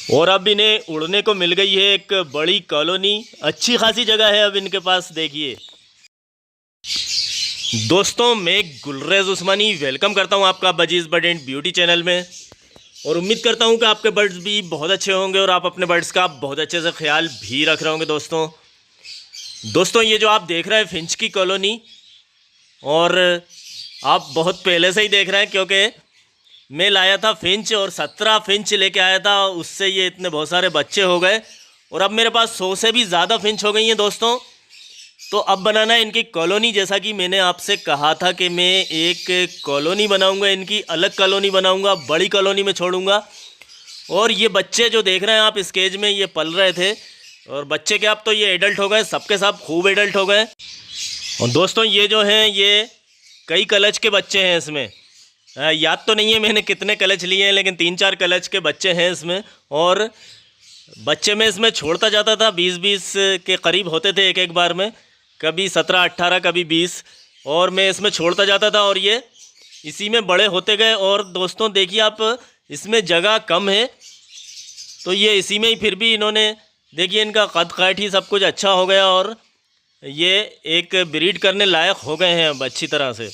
और अब इन्हें उड़ने को मिल गई है एक बड़ी कॉलोनी। अच्छी खासी जगह है अब इनके पास। देखिए दोस्तों, मैं गुलरेज उस्मानी वेलकम करता हूं आपका budgies bird and beauty channel में। और उम्मीद करता हूं कि आपके बर्ड्स भी बहुत अच्छे होंगे और आप अपने बर्ड्स का बहुत अच्छे से ख्याल भी रख रहे होंगे। दोस्तों ये जो आप देख रहे हैं फिंच की कॉलोनी, और आप बहुत पहले से ही देख रहे हैं क्योंकि मैं लाया था फिंच और 17 फिंच लेके आया था। उससे ये इतने बहुत सारे बच्चे हो गए और अब मेरे पास 100 से भी ज़्यादा फिंच हो गई हैं दोस्तों। तो अब बनाना है इनकी कॉलोनी। जैसा कि मैंने आपसे कहा था कि मैं एक कॉलोनी बनाऊंगा, इनकी अलग कॉलोनी बनाऊंगा, बड़ी कॉलोनी में छोड़ूंगा। और ये बच्चे जो देख रहे हैं आप इस केज में, ये पल रहे थे और बच्चे के अब तो ये एडल्ट हो गए, सबके सब खूब एडल्ट हो गए। और दोस्तों ये जो हैं ये कई कलच के बच्चे हैं इसमें। याद तो नहीं है मैंने कितने कलच लिए हैं, लेकिन 3-4 कलच के बच्चे हैं इसमें। और बच्चे में इसमें छोड़ता जाता था, 20-20 के करीब होते थे एक बार में, कभी 17-18, कभी 20, और मैं इसमें छोड़ता जाता था और ये इसी में बड़े होते गए। और दोस्तों देखिए आप, इसमें जगह कम है तो ये इसी में ही फिर भी इन्होंने, देखिए इनका कद काठ ही सब कुछ अच्छा हो गया और ये एक ब्रीड करने लायक हो गए हैं अब अच्छी तरह से।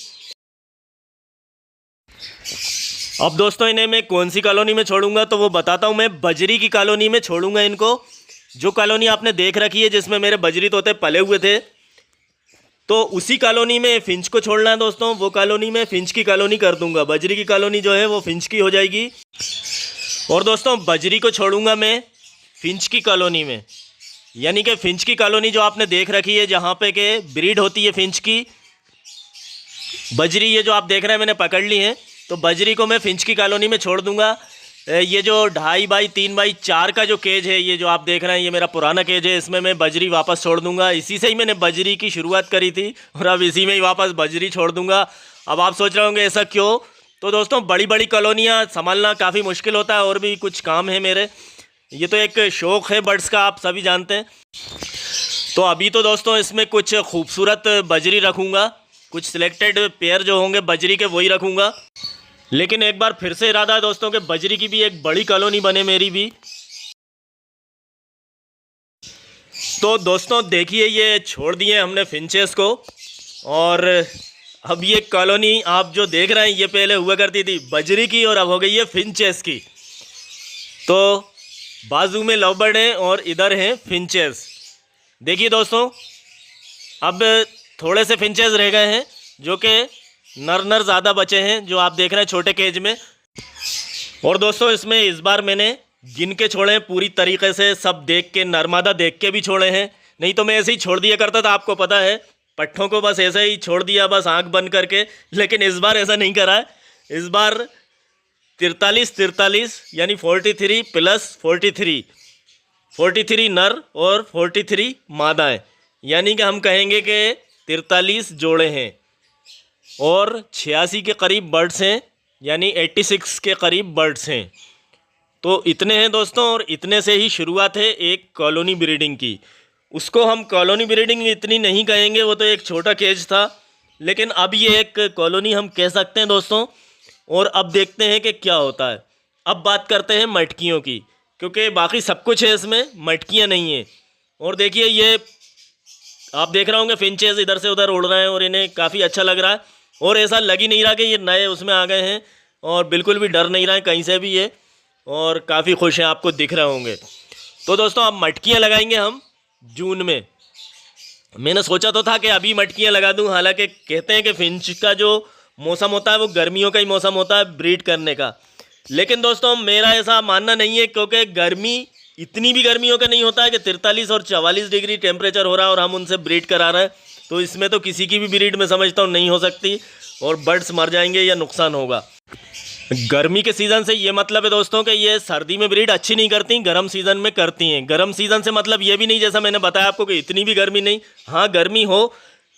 अब दोस्तों इन्हें मैं कौन सी कॉलोनी में छोड़ूंगा तो वो बताता हूँ। मैं बजरी की कॉलोनी में छोड़ूंगा इनको। जो कॉलोनी आपने देख रखी है जिसमें मेरे बजरी तोते पले हुए थे, तो उसी कॉलोनी में फिंच को छोड़ना है दोस्तों। वो कॉलोनी में फिंच की कॉलोनी कर दूंगा। बजरी की कॉलोनी जो है वो फिंच की हो जाएगी। और दोस्तों बजरी को छोड़ूंगा मैं फिंच की कॉलोनी में, यानी कि फिंच की कॉलोनी जो आपने देख रखी है जहाँ पे के ब्रीड होती है फिंच की। बजरी ये जो आप देख रहे हैं मैंने पकड़ ली है, तो बजरी को मैं फिंच की कॉलोनी में छोड़ दूंगा। ये जो 2.5 बाई 3 बाई 4 का जो केज है, ये जो आप देख रहे हैं, ये मेरा पुराना केज है, इसमें मैं बजरी वापस छोड़ दूंगा। इसी से ही मैंने बजरी की शुरुआत करी थी और अब इसी में ही वापस बजरी छोड़ दूंगा। अब आप सोच रहे होंगे ऐसा क्यों? तो दोस्तों बड़ी बड़ी कॉलोनियाँ संभालना काफ़ी मुश्किल होता है और भी कुछ काम है मेरे। ये तो एक शौक़ है बर्ड्स का, आप सभी जानते हैं। तो अभी तो दोस्तों इसमें कुछ खूबसूरत बजरी रखूँगा, कुछ सिलेक्टेड पेयर जो होंगे बजरी के वही रखूँगा। लेकिन एक बार फिर से इरादा है दोस्तों कि बजरी की भी एक बड़ी कॉलोनी बने मेरी भी। तो दोस्तों देखिए ये छोड़ दिए हमने फिंचेस को, और अब ये कॉलोनी आप जो देख रहे हैं ये पहले हुआ करती थी बजरी की और अब हो गई है फिंचेस की। तो बाजू में लव बर्ड हैं और इधर हैं फिंचेस। देखिए दोस्तों अब थोड़े से फिंचेस रह गए हैं जो कि नर ज़्यादा बचे हैं, जो आप देख रहे हैं छोटे केज में। और दोस्तों इसमें इस बार मैंने गिन के छोड़े हैं पूरी तरीके से, सब देख के, नरमादा देख के भी छोड़े हैं। नहीं तो मैं ऐसे ही छोड़ दिया करता था, आपको पता है, पट्ठों को बस ऐसे ही छोड़ दिया, बस आंख बंद करके। लेकिन इस बार ऐसा नहीं करा है। इस बार 43 यानी 43 प्लस 43 नर और 43 मादाएँ, यानी कि हम कहेंगे कि 43 जोड़े हैं और 86 के करीब बर्ड्स हैं, यानी 86 के करीब बर्ड्स हैं। तो इतने हैं दोस्तों, और इतने से ही शुरुआत है एक कॉलोनी ब्रीडिंग की। उसको हम कॉलोनी ब्रीडिंग इतनी नहीं कहेंगे, वो तो एक छोटा केज था, लेकिन अब ये एक कॉलोनी हम कह सकते हैं दोस्तों। और अब देखते हैं कि क्या होता है। अब बात करते हैं मटकियों की, क्योंकि बाकी सब कुछ है इसमें, मटकियाँ नहीं हैं। और देखिए ये आप देख रहे होंगे फिंचेस इधर से उधर उड़ रहे हैं और इन्हें काफ़ी अच्छा लग रहा है। और ऐसा लग ही नहीं रहा कि ये नए उसमें आ गए हैं, और बिल्कुल भी डर नहीं रहा है कहीं से भी ये, और काफ़ी खुश हैं, आपको दिख रहे होंगे। तो दोस्तों अब मटकियाँ लगाएंगे हम जून में। मैंने सोचा तो था कि अभी मटकियाँ लगा दूं, हालांकि कहते हैं कि फिंच का जो मौसम होता है वो गर्मियों का ही मौसम होता है ब्रीड करने का। लेकिन दोस्तों मेरा ऐसा मानना नहीं है, क्योंकि गर्मी इतनी भी गर्मियों का नहीं होता है कि 43 और 44 डिग्री टेम्परेचर हो रहा है और हम उनसे ब्रीड करा रहे हैं। तो इसमें तो किसी की भी ब्रीड में समझता हूँ नहीं हो सकती और बर्ड्स मर जाएंगे या नुकसान होगा। गर्मी के सीज़न से ये मतलब है दोस्तों कि ये सर्दी में ब्रीड अच्छी नहीं करती, गर्म सीज़न में करती हैं। गर्म सीज़न से मतलब ये भी नहीं, जैसा मैंने बताया आपको, कि इतनी भी गर्मी नहीं, हाँ गर्मी हो,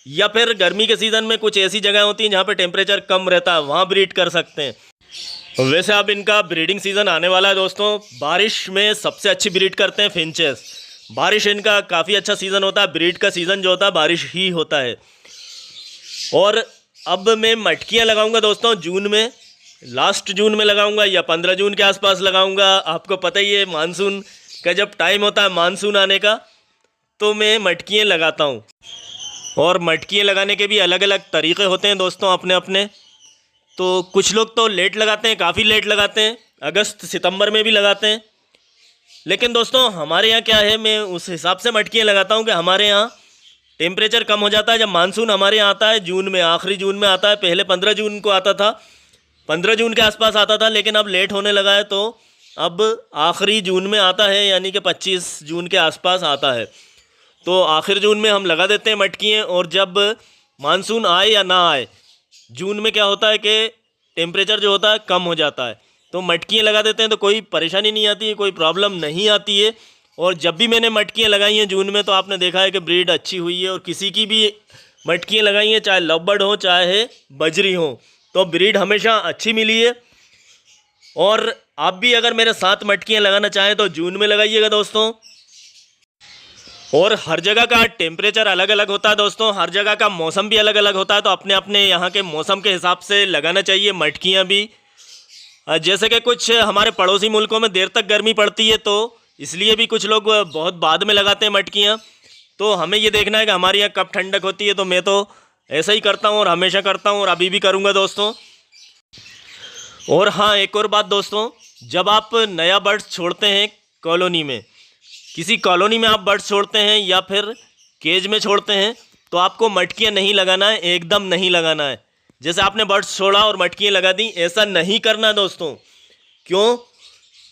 या फिर गर्मी के सीज़न में कुछ ऐसी जगह होती हैं जहाँ पे टेम्परेचर कम रहता है, वहाँ ब्रीड कर सकते हैं। वैसे अब इनका ब्रीडिंग सीज़न आने वाला है दोस्तों। बारिश में सबसे अच्छी ब्रीड करते हैं फिंचेस। बारिश इनका काफ़ी अच्छा सीज़न होता है, ब्रीड का सीज़न जो होता है बारिश ही होता है। और अब मैं मटकियाँ लगाऊंगा दोस्तों जून में। लास्ट जून में लगाऊंगा या 15 जून के आसपास लगाऊंगा। आपको पता ही है मानसून का जब टाइम होता है, मानसून आने का, तो मैं मटकियाँ लगाता हूँ। और मटकियाँ लगाने के भी अलग अलग तरीक़े होते हैं दोस्तों अपने अपने। तो कुछ लोग तो लेट लगाते हैं, काफ़ी लेट लगाते हैं, अगस्त सितंबर में भी लगाते हैं। लेकिन दोस्तों हमारे यहाँ क्या है, मैं उस हिसाब से मटकियाँ लगाता हूँ कि हमारे यहाँ टेम्परेचर कम हो जाता है जब मानसून हमारे यहाँ आता है जून में, आखिरी जून में आता है। पहले 15 जून को आता था, 15 जून के आसपास आता था, लेकिन अब लेट होने लगा है, तो अब आखिरी जून में आता है, यानी कि 25 जून के आसपास आता है। तो आखिर जून में हम लगा देते हैं मटकियाँ। और जब मानसून आए या ना आए, जून में क्या होता है कि टेम्परेचर जो होता है कम हो जाता है, तो मटकियाँ लगा देते हैं, तो कोई परेशानी नहीं आती है, कोई प्रॉब्लम नहीं आती है। और जब भी मैंने मटकियाँ लगाई हैं जून में, तो आपने देखा है कि ब्रीड अच्छी हुई है। और किसी की भी मटकियाँ लगाई हैं, चाहे लव बर्ड हो चाहे बजरी हो, तो ब्रीड हमेशा अच्छी मिली है। और आप भी अगर मेरे साथ मटकियाँ लगाना चाहें तो जून में लगाइएगा दोस्तों। और हर जगह का टेम्परेचर अलग अलग होता है दोस्तों, हर जगह का मौसम भी अलग अलग होता है, तो अपने अपने यहाँ के मौसम के हिसाब से लगाना चाहिए मटकियाँ भी। जैसे कि कुछ हमारे पड़ोसी मुल्कों में देर तक गर्मी पड़ती है, तो इसलिए भी कुछ लोग बहुत बाद में लगाते हैं मटकियाँ। तो हमें ये देखना है कि हमारे यहाँ कब ठंडक होती है। तो मैं तो ऐसा ही करता हूँ और हमेशा करता हूँ और अभी भी करूँगा दोस्तों। और हाँ, एक और बात दोस्तों, जब आप नया बर्ड्स छोड़ते हैं कॉलोनी में, किसी कॉलोनी में आप बर्ड्स छोड़ते हैं या फिर केज में छोड़ते हैं, तो आपको मटकियाँ नहीं लगाना है, एकदम नहीं लगाना है। जैसे आपने बर्ड्स छोड़ा और मटकियाँ लगा दी, ऐसा नहीं करना दोस्तों। क्यों?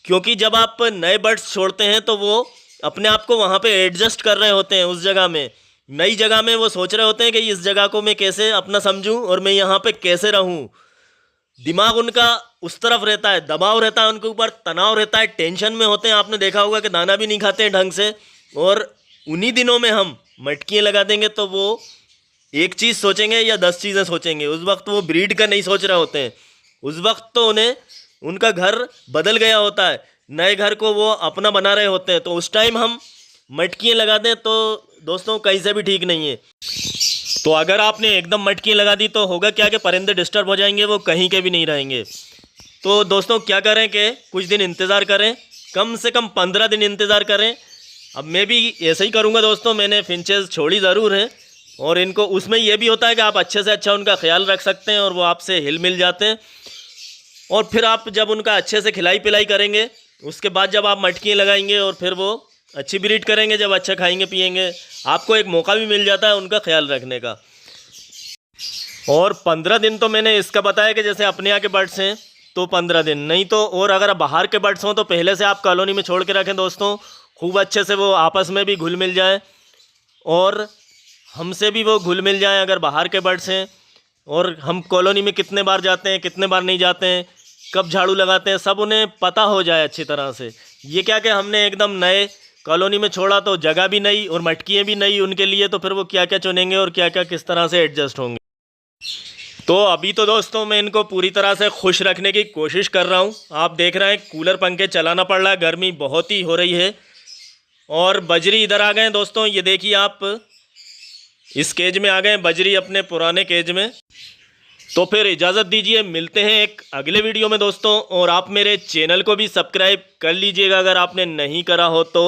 क्योंकि जब आप नए बर्ड्स छोड़ते हैं तो वो अपने आप को वहाँ पे एडजस्ट कर रहे होते हैं, उस जगह में, नई जगह में वो सोच रहे होते हैं कि इस जगह को मैं कैसे अपना समझूं और मैं यहाँ पे कैसे रहूं। दिमाग उनका उस तरफ रहता है, दबाव रहता है उनके ऊपर, तनाव रहता है, टेंशन में होते हैं। आपने देखा होगा कि दाना भी नहीं खाते हैं ढंग से। और उन्हीं दिनों में हम मटकियाँ लगा देंगे तो वो एक चीज़ सोचेंगे या 10 चीज़ें सोचेंगे। उस वक्त वो ब्रीड का नहीं सोच रहे होते हैं, उस वक्त तो उन्हें उनका घर बदल गया होता है, नए घर को वो अपना बना रहे होते हैं। तो उस टाइम हम मटकियाँ लगा दें तो दोस्तों कहीं से भी ठीक नहीं है। तो अगर आपने एकदम मटकियाँ लगा दी तो होगा क्या कि परिंदे डिस्टर्ब हो जाएंगे, वो कहीं के भी नहीं रहेंगे। तो दोस्तों क्या करें कि कुछ दिन इंतज़ार करें, कम से कम 15 दिन इंतज़ार करें। अब मैं भी ऐसे ही करूँगा दोस्तों। मैंने फिंचेस छोड़ी ज़रूर हैं, और इनको उसमें यह भी होता है कि आप अच्छे से अच्छा उनका ख्याल रख सकते हैं और वो आपसे हिल मिल जाते हैं। और फिर आप जब उनका अच्छे से खिलाई पिलाई करेंगे, उसके बाद जब आप मटकियाँ लगाएंगे और फिर वो अच्छी ब्रीड करेंगे, जब अच्छा खाएंगे पिएंगे, आपको एक मौका भी मिल जाता है उनका ख्याल रखने का। और 15 दिन तो मैंने इसका बताया कि जैसे अपने यहाँ के बर्ड्स हैं तो 15 दिन, नहीं तो और अगर बाहर के बर्ड्स हों तो पहले से आप कॉलोनी में छोड़ के रखें दोस्तों, खूब अच्छे से वो आपस में भी घुल मिल जाएँ और हमसे भी वो घुल मिल जाएँ अगर बाहर के बर्ड्स हैं। और हम कॉलोनी में कितने बार जाते हैं, कितने बार नहीं जाते हैं, कब झाड़ू लगाते हैं, सब उन्हें पता हो जाए अच्छी तरह से। ये क्या कि हमने एकदम नए कॉलोनी में छोड़ा तो जगह भी नई और मटकियाँ भी नई उनके लिए, तो फिर वो क्या क्या चुनेंगे और क्या क्या किस तरह से एडजस्ट होंगे। तो अभी तो दोस्तों मैं इनको पूरी तरह से खुश रखने की कोशिश कर रहा हूँ। आप देख रहे हैं कूलर पंखे चलाना पड़ रहा है, गर्मी बहुत ही हो रही है। और बजरी इधर आ गए दोस्तों, ये देखिए आप इस केज में आ गए बजरी अपने पुराने केज में। तो फिर इजाज़त दीजिए, मिलते हैं एक अगले वीडियो में दोस्तों। और आप मेरे चैनल को भी सब्सक्राइब कर लीजिएगा अगर आपने नहीं करा हो तो।